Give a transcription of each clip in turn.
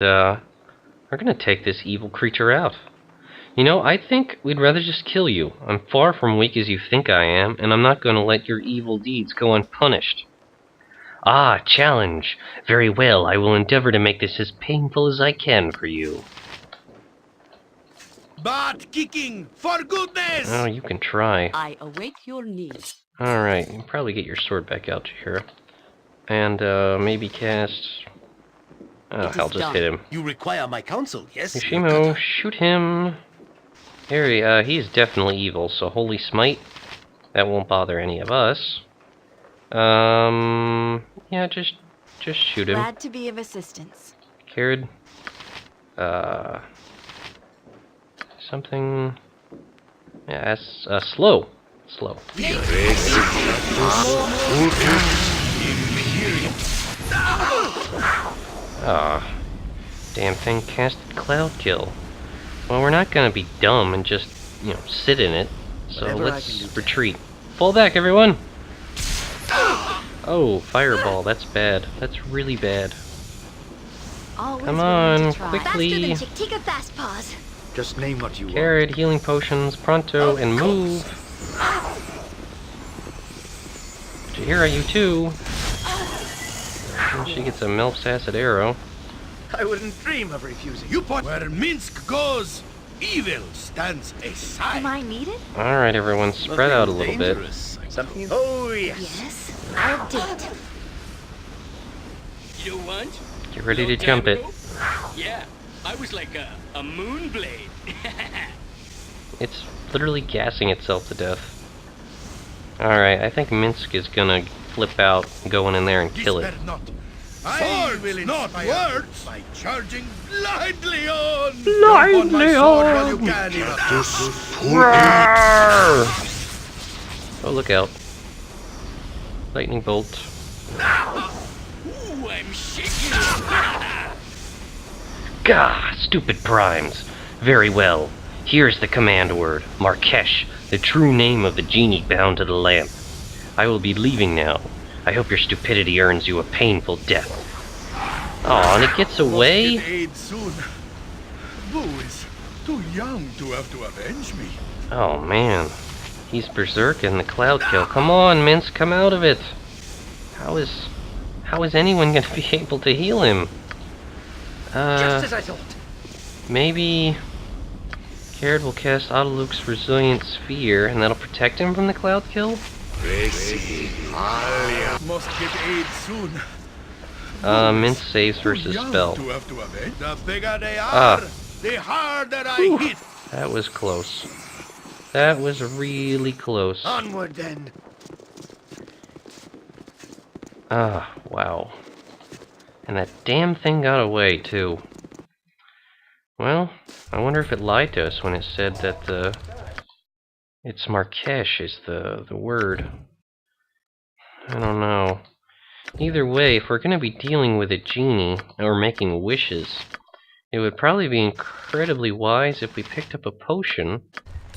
we're gonna take this evil creature out. You know, I think we'd rather just kill you. I'm far from weak as you think I am, and I'm not gonna let your evil deeds go unpunished. Ah, challenge! Very well, I will endeavor to make this as painful as I can for you. Butt kicking, for goodness! Oh, you can try. I await your needs. Alright, you can probably get your sword back out, Jafir. And, maybe cast... Oh, I'll just hit him. You require my counsel, yes? Yoshimo, shoot him! Here, he's definitely evil, so Holy Smite. That won't bother any of us. Yeah, just shoot him. Glad to be of assistance. Kered. Something... Yeah, that's, slow. Slow. Ah, damn thing casted Cloud Kill. Well, we're not gonna be dumb and just, you know, sit in it. So let's retreat. Fall back, everyone! Oh, fireball, that's bad. That's really bad. Always Come willing on, to try. quickly! Take a fast pause. Just name what you want. Kered, healing potions, pronto, and move! Jahira, you too! And she gets a Melf's acid arrow. I wouldn't dream of refusing. You put where Minsk goes, evil stands aside. Am I needed? Alright, everyone, spread out a little bit. Something. Oh yes. Yes. I'll do it. You know what? Get ready to jump it. Yeah, I was like a moon blade. It's literally gassing itself to death. Alright, I think Minsk is gonna flip out, go in there and kill it. I will not words by charging blindly on. Blindly on! Oh, look out. Lightning bolt. Ooh, I'm shaking. Gah! Stupid primes. Very well. Here's the command word. Markesh, the true name of the genie bound to the lamp. I will be leaving now. I hope your stupidity earns you a painful death. Aw, and it gets away? Aid soon. Boo is too young to have to avenge me. Oh, man. He's berserk in the cloud kill. Come on, Minsk, come out of it. How is anyone gonna be able to heal him? Just as I thought. Maybe Kered will cast Autoluke's Resilient Sphere, and that'll protect him from the cloud kill? Must get aid soon. Minsk saves versus spell. To have to avenge. The bigger they are, the harder I hit. That was close. That was really close. Onward then. Ah, wow. And that damn thing got away, too. Well, I wonder if it lied to us when it said that it's Markesh is the word. I don't know. Either way, if we're going to be dealing with a genie, or making wishes, it would probably be incredibly wise if we picked up a potion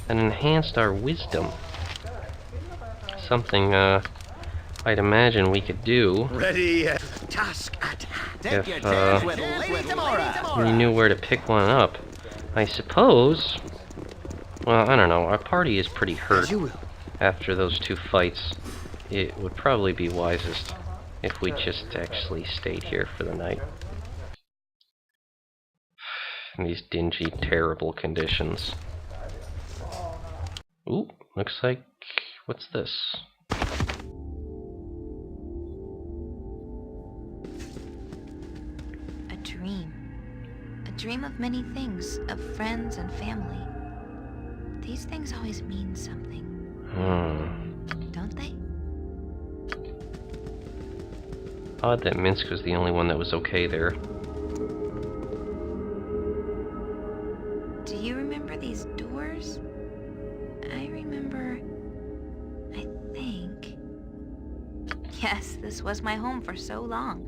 that enhanced our wisdom. Something, I'd imagine we could do. Ready. Task at hand. If we knew where to pick one up. I suppose... Well, I don't know. Our party is pretty hurt after those two fights. It would probably be wisest if we just actually stayed here for the night. In these dingy, terrible conditions. Ooh, looks like... What's this? A dream. A dream of many things, of friends and family. These things always mean something. Don't they? Odd that Minsk was the only one that was okay there. Do you remember these doors? I remember... I think... Yes, this was my home for so long.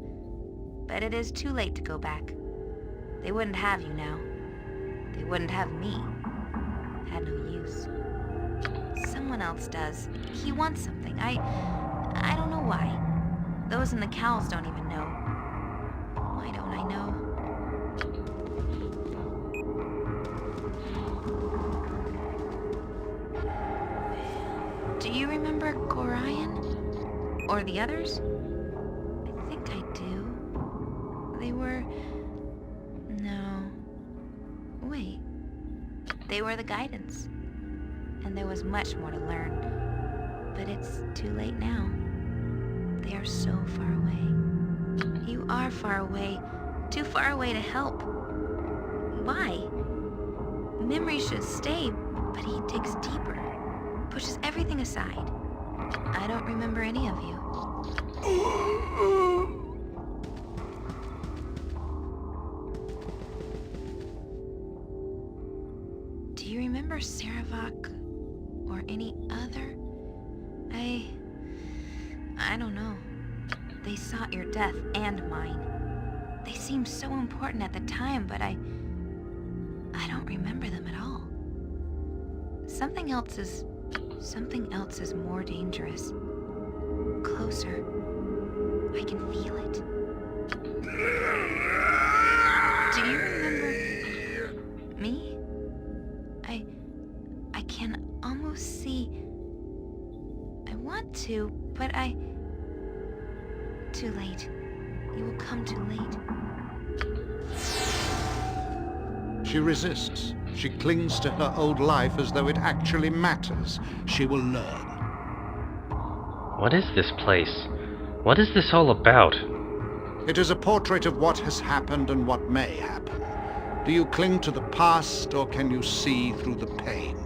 But it is too late to go back. They wouldn't have you now. They wouldn't have me. Had no use. Someone else does. He wants something. I don't know why. Those in the cows don't even know. Why don't I know? you remember Gorion? Or the others? I think I do. They were... No. Wait. They were the guidance. And there was much more to learn. But it's too late now. They are so far away. You are far away. Too far away to help. Why? Memory should stay, but he digs deeper. Pushes everything aside. I don't remember any of you. Do you remember Saravak or any other? I don't know. They sought your death and mine. They seemed so important at the time, but I don't remember them at all. Something else is more dangerous. Closer. I can feel it. Do you remember me? I can almost see. I want to, but too late. You will come too late. She resists. She clings to her old life as though it actually matters. She will learn. What is this place? What is this all about? It is a portrait of what has happened and what may happen. Do you cling to the past, or can you see through the pain?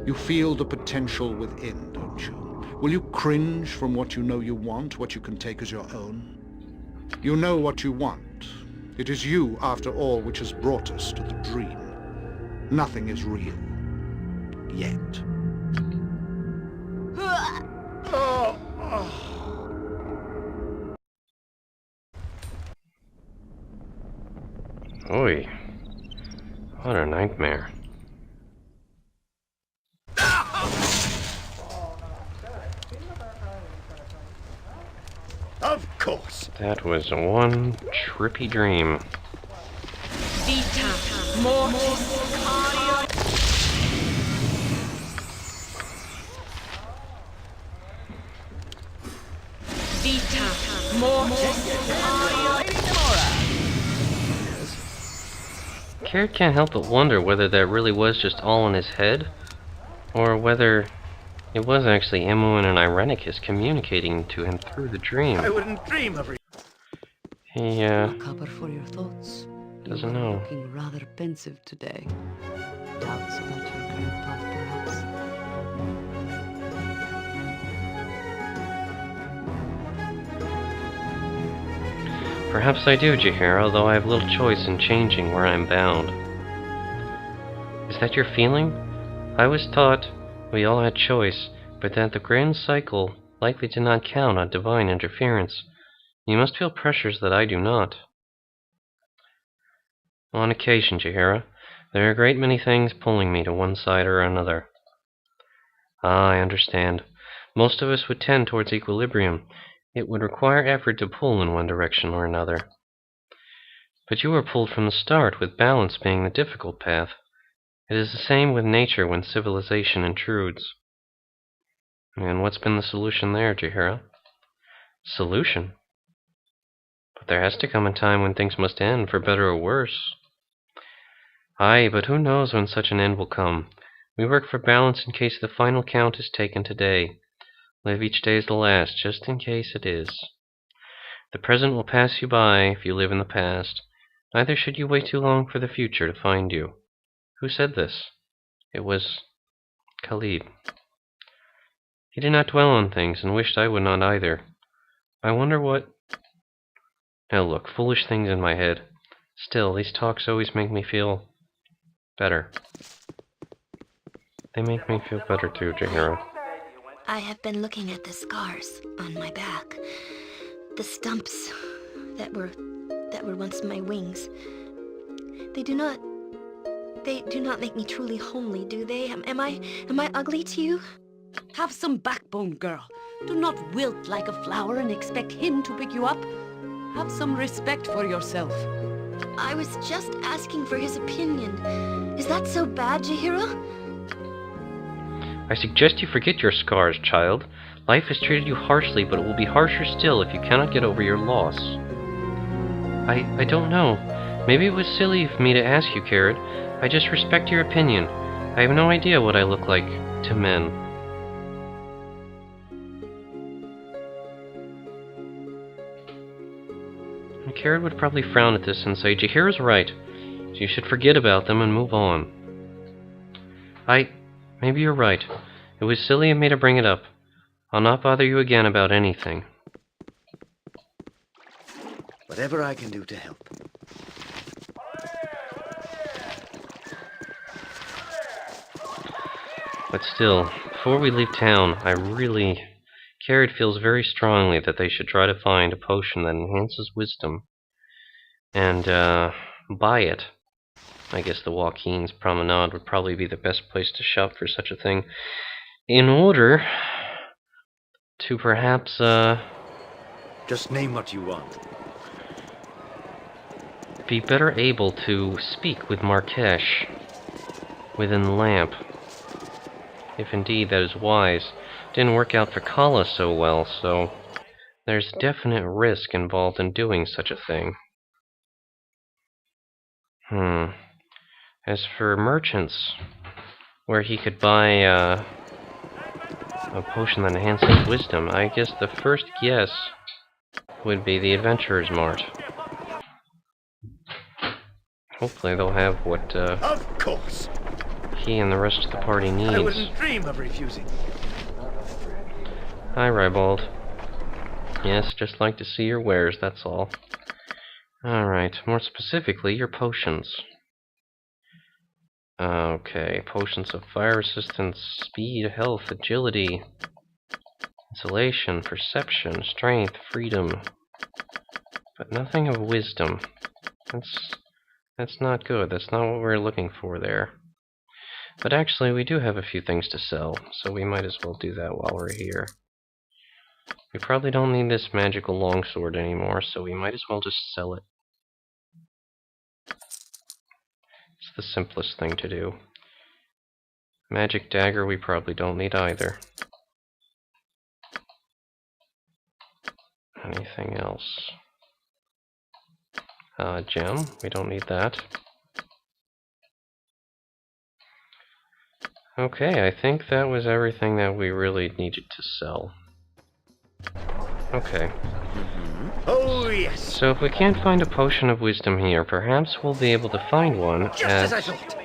You feel the potential within, don't you? Will you cringe from what you know you want, what you can take as your own? You know what you want. It is you, after all, which has brought us to the dream. Nothing is real. Yet. Oy. What a nightmare. Of course. That was one trippy dream. Kered can't help but wonder whether that really was just all in his head, or whether it was actually Imoen and Irenicus communicating to him through the dream. I wouldn't dream of He, Cover for your thoughts. doesn't You are know. looking rather pensive today. Doubts about your current path, perhaps. Perhaps I do, Jafir, although I have little choice in changing where I'm bound. Is that your feeling? I was taught we all had choice, but that the grand cycle likely did not count on divine interference. You must feel pressures that I do not. On occasion, Jahira, there are a great many things pulling me to one side or another. Ah, I understand. Most of us would tend towards equilibrium. It would require effort to pull in one direction or another. But you were pulled from the start, with balance being the difficult path. It is the same with nature when civilization intrudes. And what's been the solution there, Jahira? Solution? But there has to come a time when things must end, for better or worse. Aye, but who knows when such an end will come? We work for balance in case the final count is taken today. Live each day as the last, just in case it is. The present will pass you by if you live in the past. Neither should you wait too long for the future to find you. Who said this? It was Khalid. He did not dwell on things, and wished I would not either. I wonder what... Now look, foolish things in my head. Still, these talks always make me feel... better. They make me feel better too, Jahira. I have been looking at the scars on my back. The stumps that were once my wings. They do not make me truly homely, do they? Am I ugly to you? Have some backbone, girl. Do not wilt like a flower and expect him to pick you up. Have some respect for yourself. I was just asking for his opinion. Is that so bad, Jahira? I suggest you forget your scars, child. Life has treated you harshly, but it will be harsher still if you cannot get over your loss. I don't know. Maybe it was silly of me to ask you, Kered. I just respect your opinion. I have no idea what I look like to men. And Kered would probably frown at this and say, Jafir is right. You should forget about them and move on. Maybe you're right. It was silly of me to bring it up. I'll not bother you again about anything. Whatever I can do to help. But still, before we leave town, Kered feels very strongly that they should try to find a potion that enhances wisdom. And, buy it. I guess the Joaquin's Promenade would probably be the best place to shop for such a thing. In order to perhaps, Just name what you want. be better able to speak with Markesh within the lamp. If indeed that is wise. Didn't work out for Kala so well, so there's definite risk involved in doing such a thing. As for merchants, where he could buy a potion that enhances wisdom, I guess the first guess would be the Adventurer's Mart. Hopefully they'll have what Of course. he and the rest of the party needs. I wouldn't dream of refusing. Hi, Rybald. Yes, just like to see your wares, that's all. Alright, more specifically, your potions. Okay, potions of fire resistance, speed, health, agility, insulation, perception, strength, freedom. But nothing of wisdom. That's not good. That's not what we're looking for there. But actually, we do have a few things to sell, so we might as well do that while we're here. We probably don't need this magical longsword anymore, so we might as well just sell it. It's the simplest thing to do. Magic dagger we probably don't need either. Anything else? Gem, we don't need that. Okay, I think that was everything that we really needed to sell. Okay. Oh, yes. So if we can't find a potion of wisdom here, perhaps we'll be able to find one Just as I at thought.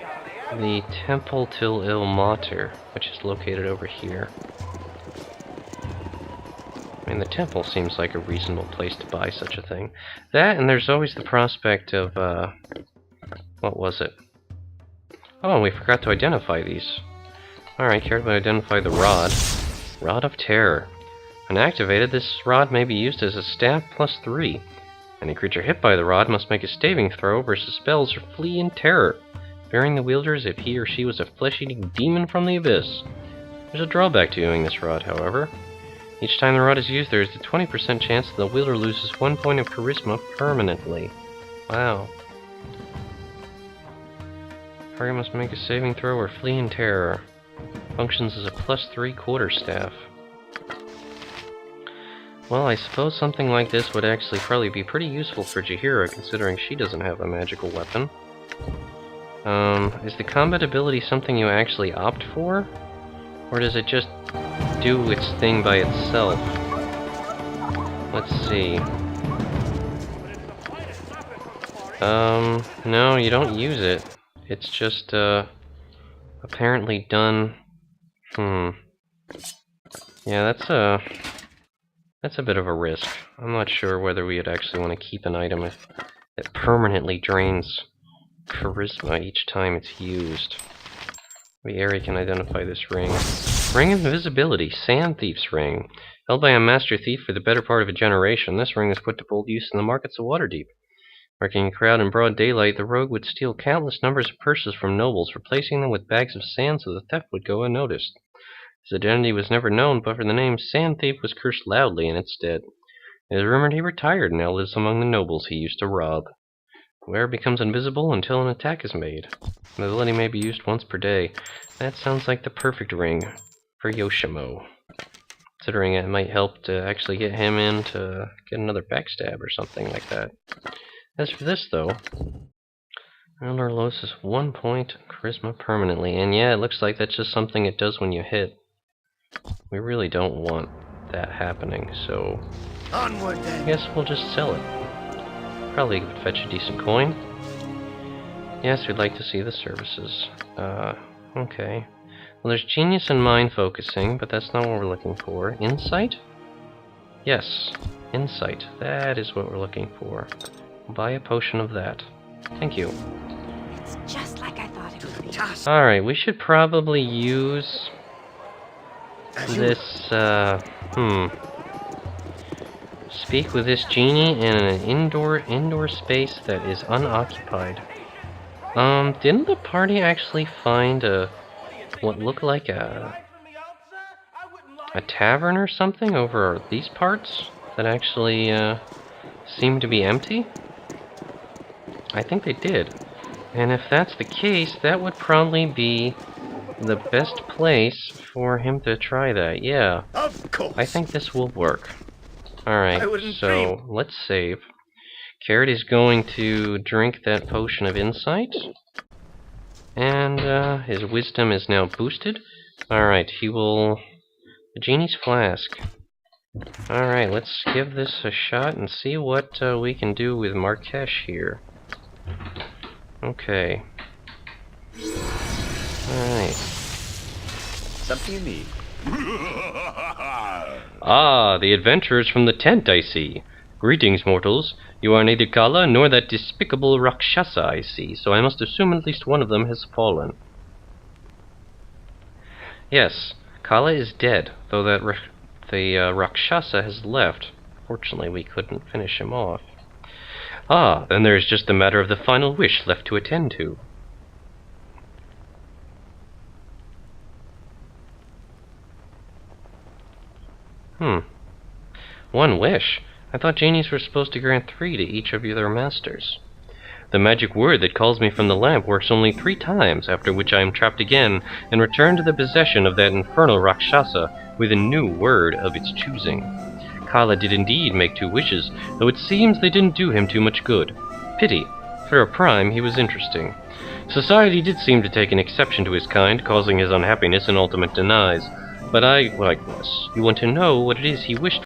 the Temple Til Il Mater, which is located over here. I mean, the temple seems like a reasonable place to buy such a thing. That, and there's always the prospect of, what was it? Oh, we forgot to identify these. Alright, Kered would identify the rod. Rod of Terror. When activated, this rod may be used as a staff +3. Any creature hit by the rod must make a saving throw versus spells or flee in terror, fearing the wielder as if he or she was a flesh-eating demon from the abyss. There's a drawback to using this rod, however. Each time the rod is used, there is a 20% chance that the wielder loses 1 point of charisma permanently. Wow. Target must make a saving throw or flee in terror. Functions as a +3 quarterstaff. Well, I suppose something like this would actually probably be pretty useful for Jahira, considering she doesn't have a magical weapon. Is the combat ability something you actually opt for? Or does it just do its thing by itself? Let's see. No, you don't use it. It's just, apparently done... Yeah, that's a bit of a risk. I'm not sure whether we would actually want to keep an item if it permanently drains charisma each time it's used. The area can identify this ring. Ring of Invisibility, Sand Thief's Ring. Held by a master thief for the better part of a generation, this ring is put to bold use in the markets of Waterdeep. Marking a crowd in broad daylight, the rogue would steal countless numbers of purses from nobles, replacing them with bags of sand so the theft would go unnoticed. His identity was never known, but for the name Sand Thief was cursed loudly in its stead. It is rumored he retired and now lives among the nobles he used to rob. The wearer becomes invisible until an attack is made. The ability may be used once per day. That sounds like the perfect ring for Yoshimo. Considering it might help to actually get him in to get another backstab or something like that. As for this, though, Baldur loses 1 point charisma permanently, and yeah, it looks like that's just something it does when you hit. We really don't want that happening, so Onward then. I guess we'll just sell it. Probably would fetch a decent coin. Yes, we'd like to see the services. Okay. Well, there's genius and mind focusing, but that's not what we're looking for. Insight? Yes, insight. That is what we're looking for. We'll buy a potion of that. Thank you. It's just like I thought it would be. Task. Alright, we should probably use this, speak with this genie in an indoor space that is unoccupied. Didn't the party actually find what looked like a tavern or something over these parts that actually, seemed to be empty? I think they did. And if that's the case, that would probably be the best place for him to try that, yeah. Of course. I think this will work. Alright, so let's save. Kered is going to drink that potion of insight. And his wisdom is now boosted. Alright, he will... The genie's flask. Alright, let's give this a shot and see what we can do with Markesh here. Okay. Alright. Something you need. Ah, the adventurers from the tent, I see. Greetings, mortals. You are neither Kala nor that despicable Rakshasa, I see, so I must assume at least one of them has fallen. Yes, Kala is dead, though that Rakshasa has left. Fortunately, we couldn't finish him off. Ah, then there is just the matter of the final wish left to attend to. One wish? I thought genies were supposed to grant 3 to each of their masters. The magic word that calls me from the lamp works only 3 times, after which I am trapped again, and return to the possession of that infernal Rakshasa with a new word of its choosing. Kala did indeed make 2 wishes, though it seems they didn't do him too much good. Pity. For a prime, he was interesting. Society did seem to take an exception to his kind, causing his unhappiness and ultimate demise. But I like this. You want to know what it is he wished